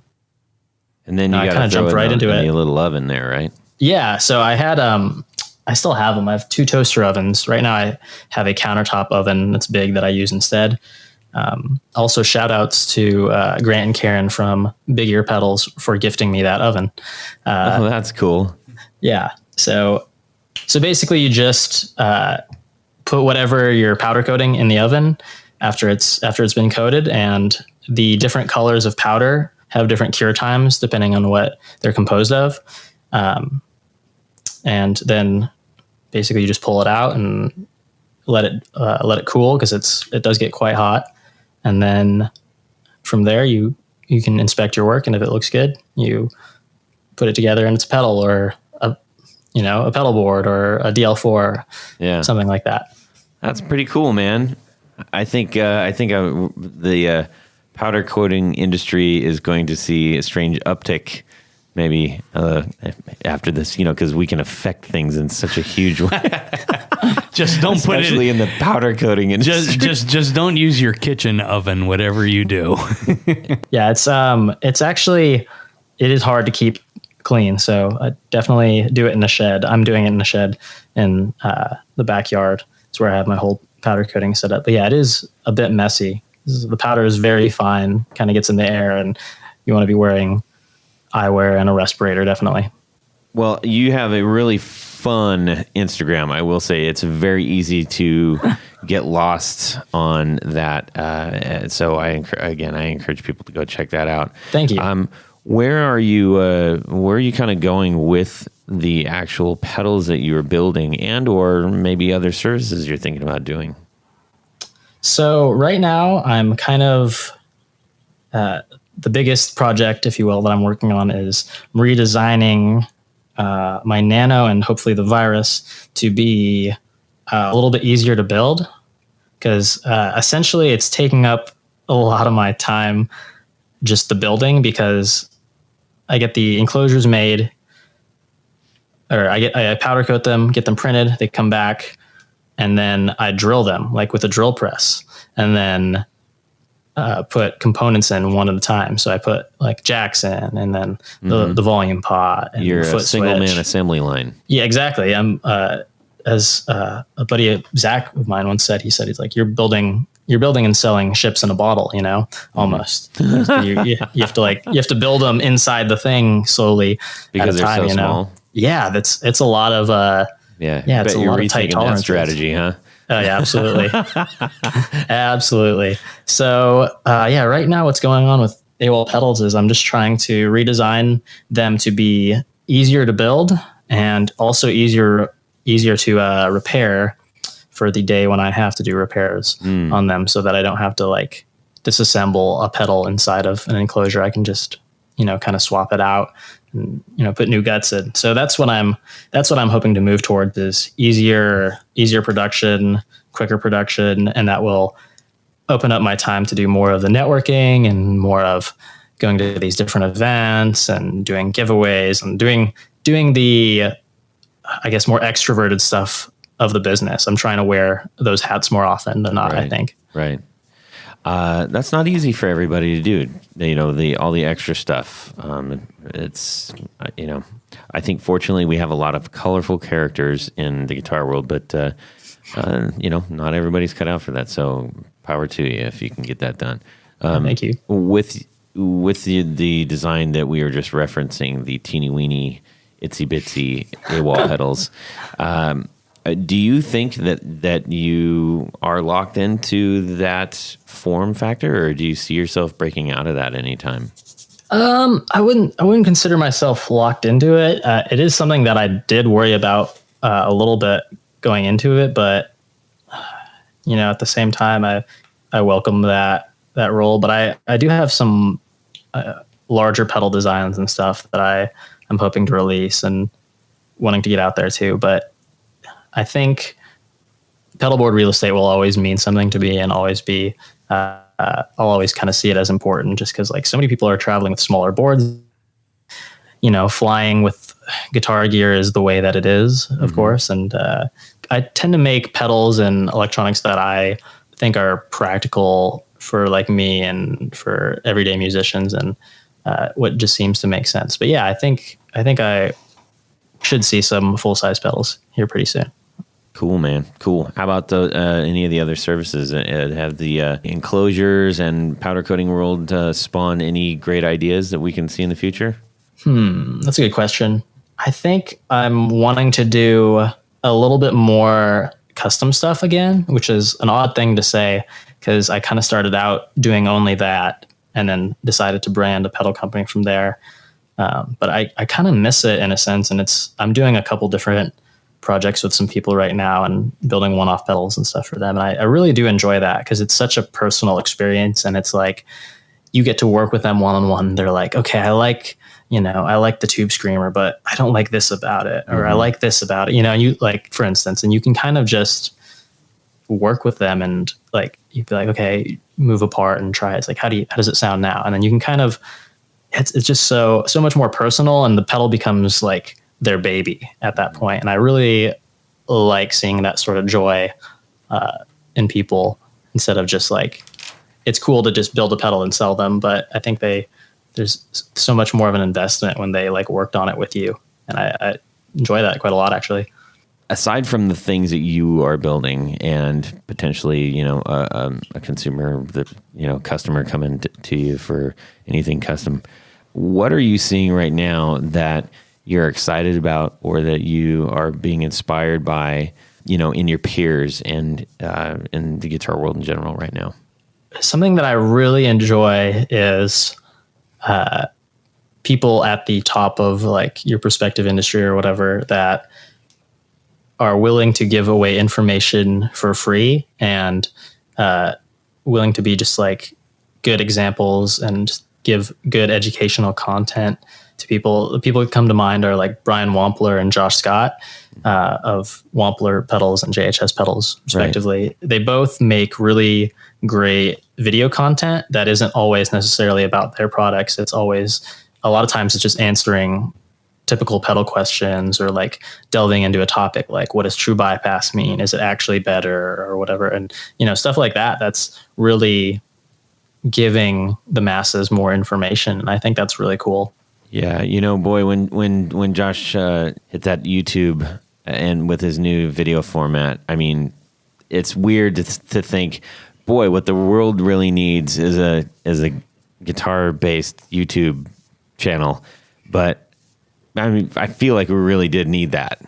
then you got to jump right into it. A little oven there, right? Yeah. So I had I still have them. I have 2 toaster ovens right now. I have a countertop oven that's big that I use instead. Also, shout outs to Grant and Karen from Big Ear Pedals for gifting me that oven. Oh, that's cool. Yeah. So basically, you just put whatever you're powder coating in the oven after it's been coated, and the different colors of powder have different cure times depending on what they're composed of. And then basically you just pull it out and let it cool, because it does get quite hot. And then from there you can inspect your work, and if it looks good, you put it together and it's a pedal, or a pedal board, or a DL4, something like that. That's pretty cool, man. I think the powder coating industry is going to see a strange uptick maybe after this, because we can affect things in such a huge way. Just don't put it, especially in the powder coating industry. Just don't use your kitchen oven, whatever you do. Yeah, it's actually, it is hard to keep clean. So I definitely do it in the shed. I'm doing it in the shed in the backyard. It's where I have my whole powder coating set up. But yeah, it is a bit messy. The powder is very fine, kind of gets in the air, and you want to be wearing eyewear and a respirator, definitely. Well, you have a really fun Instagram. I will say it's very easy to get lost on that. So I encourage people to go check that out. Thank you. Where are you kind of going with the actual pedals that you're building, and or maybe other services you're thinking about doing? So right now I'm kind of the biggest project, if you will, that I'm working on is redesigning my Nano and hopefully the Virus to be a little bit easier to build, because essentially it's taking up a lot of my time, just the building, because I get the enclosures made, or I powder coat them, get them printed, they come back, and then I drill them like with a drill press, and then put components in one at a time. So I put like jacks in, and then the volume pot, and you're the foot a single switch. man assembly line. Yeah, exactly. I'm as a buddy Zach of mine once said. He said he's like, you're building and selling ships in a bottle, almost. you have to build them inside the thing slowly because at a time, they're so small. Yeah, it's a lot of it's a lot of tight tolerances. Strategy, huh? Oh yeah, absolutely. Absolutely. So, right now what's going on with AWOL pedals is I'm just trying to redesign them to be easier to build and also easier to repair for the day when I have to do repairs on them, so that I don't have to like disassemble a pedal inside of an enclosure. I can just, kind of swap it out and, put new guts in. So that's what I'm hoping to move towards, is easier production, quicker production. And that will open up my time to do more of the networking and more of going to these different events and doing giveaways and doing the, I guess, more extroverted stuff of the business. I'm trying to wear those hats more often than not, right, I think. Right. That's not easy for everybody to do. All the extra stuff. It's I think fortunately we have a lot of colorful characters in the guitar world, but not everybody's cut out for that. So power to you if you can get that done. Thank you. With the design that we were just referencing, the teeny weeny itsy bitsy AWOL pedals. Do you think that you are locked into that form factor, or do you see yourself breaking out of that anytime? I wouldn't consider myself locked into it. It is something that I did worry about a little bit going into it, but at the same time, I welcome that role. But I do have some larger pedal designs and stuff that I'm hoping to release and wanting to get out there too. But I think pedalboard real estate will always mean something to me, and always be, I'll always kind of see it as important, just because like so many people are traveling with smaller boards, flying with guitar gear is the way that it is, of course. And I tend to make pedals and electronics that I think are practical for like me and for everyday musicians, and what just seems to make sense. But yeah, I think I should see some full-size pedals here pretty soon. Cool, man. Cool. How about any of the other services? Have the enclosures and powder coating world spawn any great ideas that we can see in the future? That's a good question. I think I'm wanting to do a little bit more custom stuff again, which is an odd thing to say, because I kind of started out doing only that and then decided to brand a pedal company from there. But I kind of miss it in a sense. And I'm doing a couple different projects with some people right now and building one-off pedals and stuff for them. And I really do enjoy that because it's such a personal experience. And it's like, you get to work with them one-on-one. They're like, okay, I like the Tube Screamer, but I don't like this about it. Or I like this about it, and you like, for instance, and you can kind of just work with them and like, you'd be like, okay, move apart and try it. It's like, how does it sound now? And then you can kind of, it's just so much more personal, and the pedal becomes like their baby at that point. And I really like seeing that sort of joy in people, instead of just like, it's cool to just build a pedal and sell them. But I think there's so much more of an investment when they like worked on it with you. And I enjoy that quite a lot, actually. Aside from the things that you are building and potentially, a consumer, customer coming to you for anything custom, what are you seeing right now that you're excited about, or that you are being inspired by, in your peers and in the guitar world in general right now? Something that I really enjoy is people at the top of like your prospective industry or whatever that are willing to give away information for free and willing to be just like good examples and give good educational content to people. The people that come to mind are like Brian Wampler and Josh Scott of Wampler pedals and JHS pedals, respectively. Right. They both make really great video content that isn't always necessarily about their products. It's always, a lot of times it's just answering typical pedal questions or like delving into a topic like, what does true bypass mean? Is it actually better or whatever? And, stuff like that, that's really giving the masses more information. And I think that's really cool. Yeah. Boy, when Josh hit that YouTube and with his new video format, I mean, it's weird to think, boy, what the world really needs is a guitar-based YouTube channel. But I mean, I feel like we really did need that.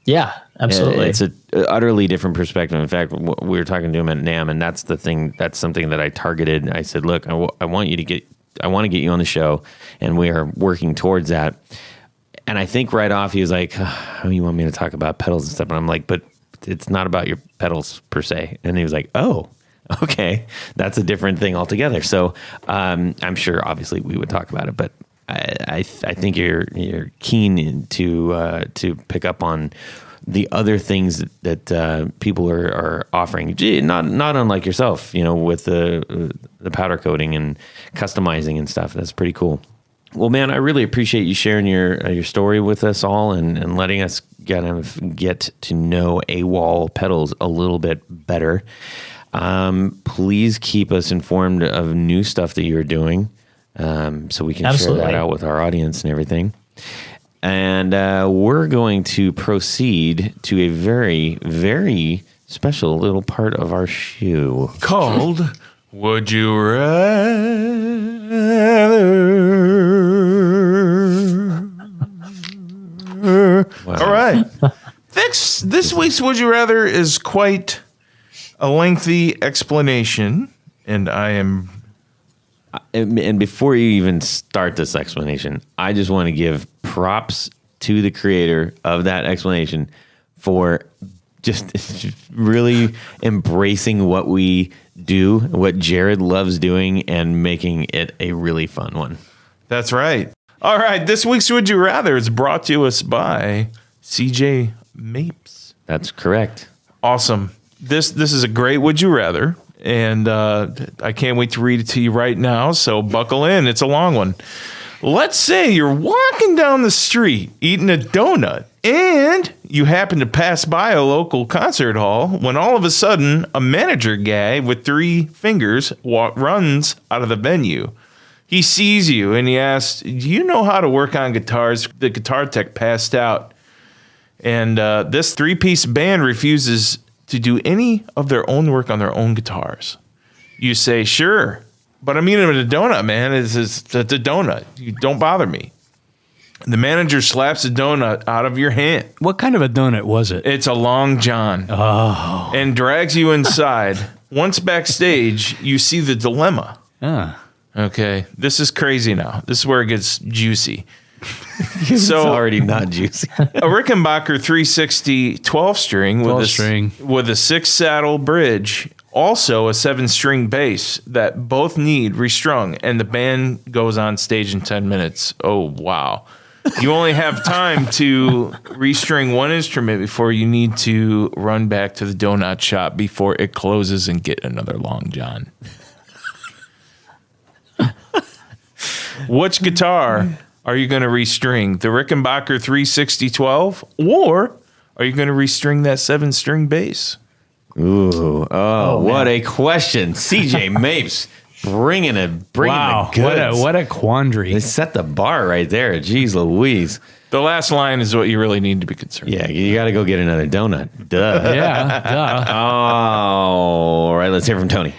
Yeah, absolutely. It's an utterly different perspective. In fact, we were talking to him at NAMM, and that's the thing. That's something that I targeted. I said, "Look, I want to get you on the show, and we are working towards that." And I think right off he was like, "How do you want me to talk about pedals and stuff?" And I'm like, "But it's not about your pedals per se." And he was like, "Oh, okay, that's a different thing altogether." So I'm sure, obviously, we would talk about it, but I think you're keen to pick up on the other things that people are offering. Not unlike yourself, with the powder coating and customizing and stuff. That's pretty cool. Well, man, I really appreciate you sharing your story with us all and letting us kind of get to know AWOL pedals a little bit better. Please keep us informed of new stuff that you're doing. So we can share that out with our audience and everything. And we're going to proceed to a very, very special little part of our show called Would You Rather? Wow. All right. This week's Would You Rather is quite a lengthy explanation, and And before you even start this explanation, I just want to give props to the creator of that explanation for just really embracing what we do, what Jared loves doing, and making it a really fun one. That's right. All right. This week's Would You Rather is brought to us by CJ Mapes. That's correct. Awesome. This is a great Would You Rather. And I can't wait to read it to you right now, so buckle in. It's a long one. Let's say you're walking down the street eating a donut, and you happen to pass by a local concert hall when all of a sudden a manager guy with 3 fingers runs out of the venue. He sees you, and he asks, "Do you know how to work on guitars?" The guitar tech passed out. And this 3-piece band refuses to do any of their own work on their own guitars. You say, "Sure, but I'm eating a donut, man. It's a donut. You don't bother me." The manager slaps the donut out of your hand. What kind of a donut was it? It's a Long John. And drags you inside. Once backstage, you see the dilemma. Okay, this is crazy now. This is where it gets juicy. It's already not juicy. A Rickenbacker 360 12-string with a 6-saddle bridge, also a 7-string bass that both need restrung, and the band goes on stage in 10 minutes. Oh, wow. You only have time to restring one instrument before you need to run back to the donut shop before it closes and get another Long John. Which guitar are you going to restring? The Rickenbacker 360 12, or are you going to restring that 7-string bass? Ooh, what a question. CJ Mapes bringing the goods. What a quandary. They set the bar right there. Jeez Louise. The last line is what you really need to be concerned. Yeah, you got to go get another donut. Duh. Yeah, duh. All right, let's hear from Tony.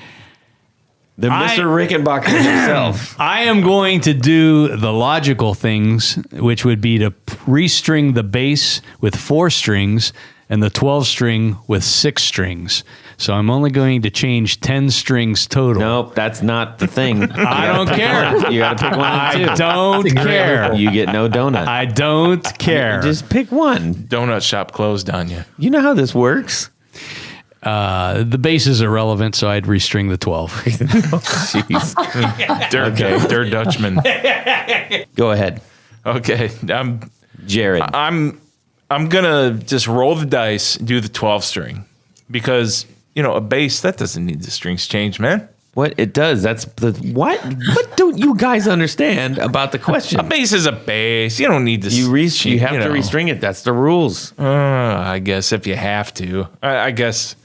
The Mr. Rickenbacker himself. I am going to do the logical things, which would be to restring the bass with 4 strings and the 12-string with 6 strings. So I'm only going to change 10 strings total. Nope, that's not the thing. I don't care. You got to pick one of the two. I don't care. You get no donut. I don't care. Just pick one. Donut shop closed on you. You know how this works? The bass is irrelevant, so I'd restring the 12. Jeez. They're Dutchman. Go ahead. Okay, Jared. I'm gonna just roll the dice, do the 12-string, because a bass that doesn't need the strings changed, man. What it does? That's the what? What don't you guys understand about the question? A bass is a bass. You don't need to. You have to restring it. That's the rules. I guess if you have to, I guess.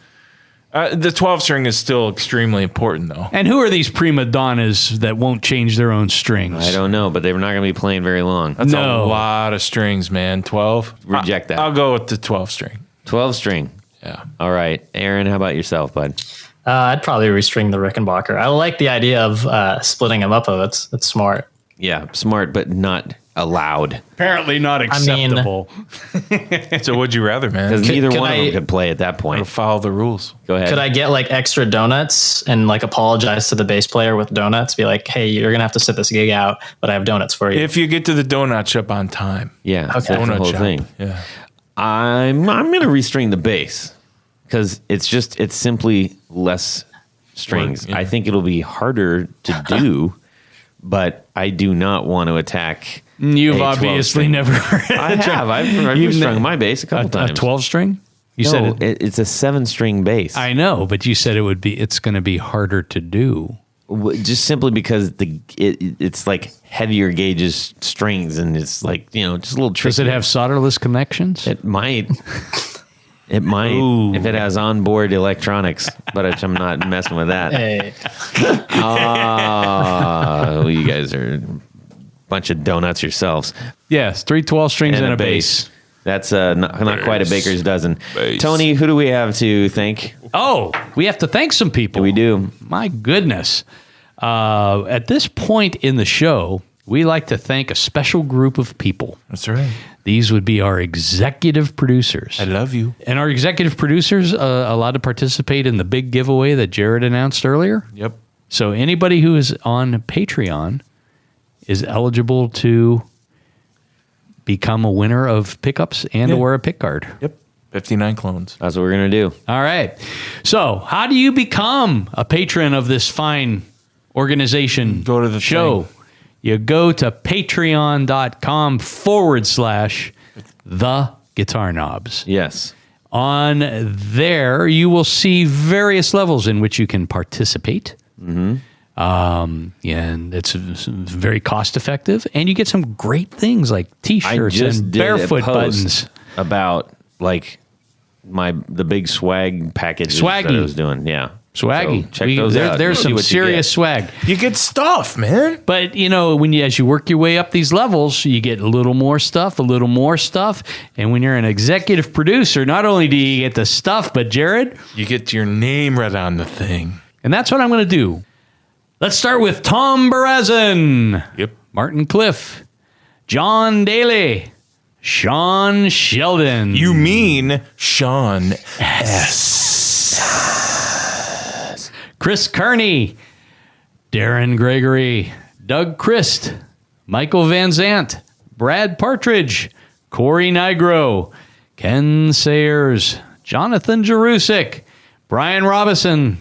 The 12-string is still extremely important, though. And who are these prima donnas that won't change their own strings? I don't know, but they're not going to be playing very long. That's a lot of strings, man. 12. Reject that. I'll go with the 12-string. 12-string. Yeah. All right. Aaron, how about yourself, bud? I'd probably restring the Rickenbacker. I like the idea of splitting them up, though. It's smart. Yeah, smart, but not allowed. Apparently not acceptable. So would you rather, man? Because neither one of them could play at that point. Follow the rules. Go ahead. Could I get extra donuts and apologize to the bass player with donuts? Be like, hey, you're gonna have to sit this gig out, but I have donuts for you. If you get to the donut shop on time. Yeah, Okay. that's the whole thing. Yeah. I'm going to restring the bass because it's simply less strings. Yeah. I think it'll be harder to do, but I do not want to attack. You've a obviously 12-string. never. I have. I've restrung my bass a couple times. A 12-string? You No, said it's a 7-string bass. I know, but you said it's going to be harder to do. Just simply because it's like heavier gauges strings, and it's just a little tricky. Does it have solderless connections? It might. It might if it has onboard electronics, but I'm not messing with that. Hey, Well, you guys are a bunch of donuts yourselves. Yes, 3 12 strings and a bass. That's not quite a baker's dozen. Bass. Tony, who do we have to thank? Oh, we have to thank some people. We do. My goodness. At this point in the show, we like to thank a special group of people. That's right. These would be our executive producers. I love you. And our executive producers allowed to participate in the big giveaway that Jared announced earlier. Yep. So anybody who is on Patreon is eligible to become a winner of pickups and or a pick card. Yep. 59 clones. That's what we're going to do. All right. So how do you become a patron of this fine organization? Go to the show. thing. You go to patreon.com/the Guitar Knobs. Yes. On there, you will see various levels in which you can participate. Mm-hmm. And it's very cost effective, and you get some great things like T-shirts and barefoot buttons. About the big swag package that I was doing. Yeah. Swaggy. So check those out. There's See some what you serious get. swag. You get stuff, man. But, as you work your way up these levels, you get a little more stuff. And when you're an executive producer, not only do you get the stuff, but Jared, You get your name right on the thing. and that's what I'm going to do. Let's start with Tom Barazin, Yep. Martin Cliff, John Daly, Sean Sheldon. You mean Sean S. Chris Kearney, Darren Gregory, Doug Christ, Michael Van Zant, Brad Partridge, Corey Nigro, Ken Sayers, Jonathan Jerusik, Brian Robison,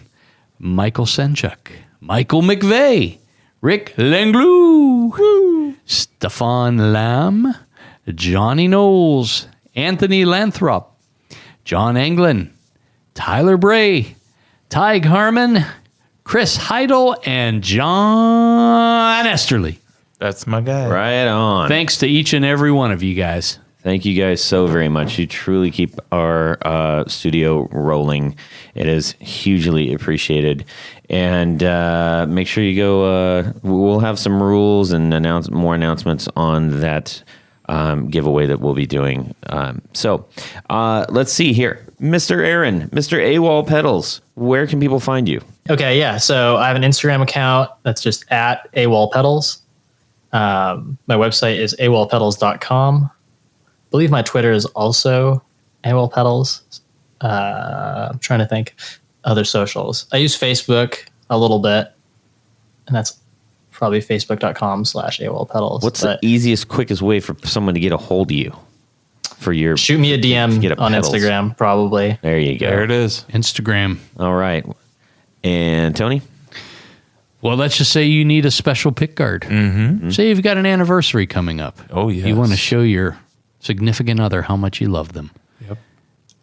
Michael Senchuk, Michael McVeigh, Rick Lenglou, Stefan Lamb, Johnny Knowles, Anthony Lanthrop, John Anglin, Tyler Bray, Tig Harmon, Chris Heidel, and John Esterly. That's my guy. Right on. Thanks to each and every one of you guys. Thank you guys so very much. You truly keep our studio rolling. It is hugely appreciated. And make sure you go. We'll have some rules and more announcements on that giveaway that we'll be doing. So let's see here. Mr. Aaron, Mr. AWOL Pedals, where can people find you? Okay, yeah. So I have an Instagram account that's just at AWOL Pedals. My website is awolpedals.com. I believe my Twitter is also AWOL Pedals. I'm trying to think other socials. I use Facebook a little bit, and that's probably facebook.com/AWOL Pedals. What's the easiest, quickest way for someone to get a hold of you? For your shoot me a DM on pedals. Instagram, probably. There you go. There it is. Instagram. All right. And Tony? Well, let's just say you need a special pick guard. Mm-hmm. Say you've got an anniversary coming up. Oh, yes. You want to show your significant other how much you love them. Yep.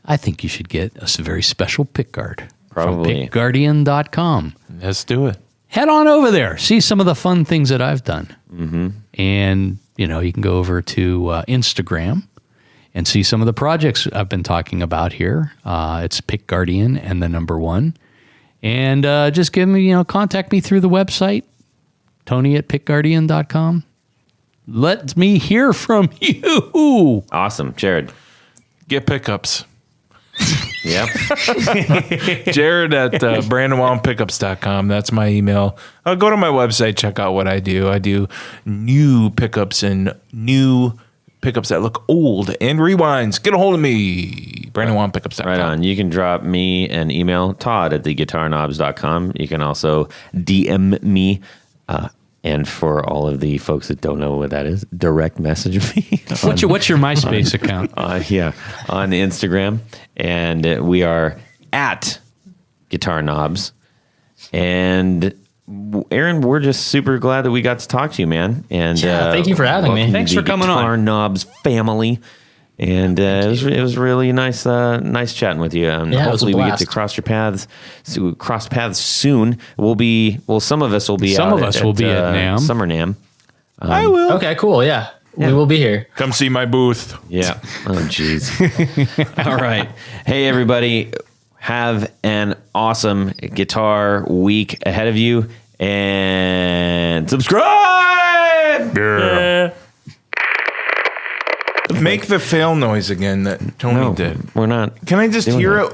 I think you should get a very special pick guard. Probably. From pickguardian.com. Let's do it. Head on over there. See some of the fun things that I've done. Mm-hmm. And, you can go over to Instagram and see some of the projects I've been talking about here. It's Pick Guardian and the number 1. And just give me, contact me through the website, Tony@pickguardian.com. Let me hear from you. Awesome. Jared? Get pickups. Yep. Jared at BrandonWallPickups.com. That's my email. Go to my website, check out what I do. I do new pickups and new pickups that look old and rewinds. Get a hold of me. BrandonWallPickups.com. Right on. You can drop me an email, Todd@theguitarknobs.com. You can also DM me. And for all of the folks that don't know what that is, direct message me. What's your MySpace account? Yeah, on Instagram. And we are at Guitar Knobs. And Aaron, we're just super glad that we got to talk to you, man. And thank you for having me. Thanks for coming on. Guitar Knobs family. And it was really nice chatting with you. And hopefully we get to cross paths soon. Some of us will be at NAMM. Summer NAMM. I will. Okay, cool. Yeah. We will be here. Come see my booth. Yeah. Oh, jeez. All right. Hey, everybody. Have an awesome guitar week ahead of you. And subscribe! Yeah. Make the fail noise again that Tony did. We're not. Can I just hear it?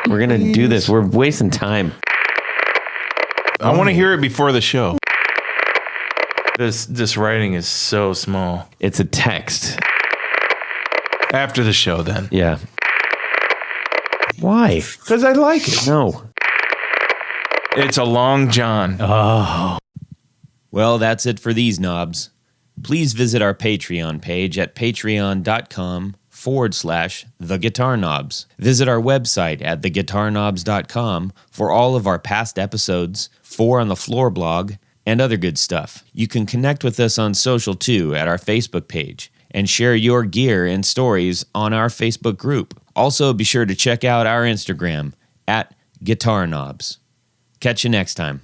We're going to do this. We're wasting time. I want to hear it before the show. This writing is so small. It's a text. After the show, then. Yeah. Why? Because I like it. No. It's a long john. Oh. Well, that's it for these knobs. Please visit our Patreon page at patreon.com/theguitarknobs. Visit our website at theguitarknobs.com for all of our past episodes, 4 on the Floor blog, and other good stuff. You can connect with us on social too at our Facebook page and share your gear and stories on our Facebook group. Also, be sure to check out our Instagram at Guitar Knobs. Catch you next time.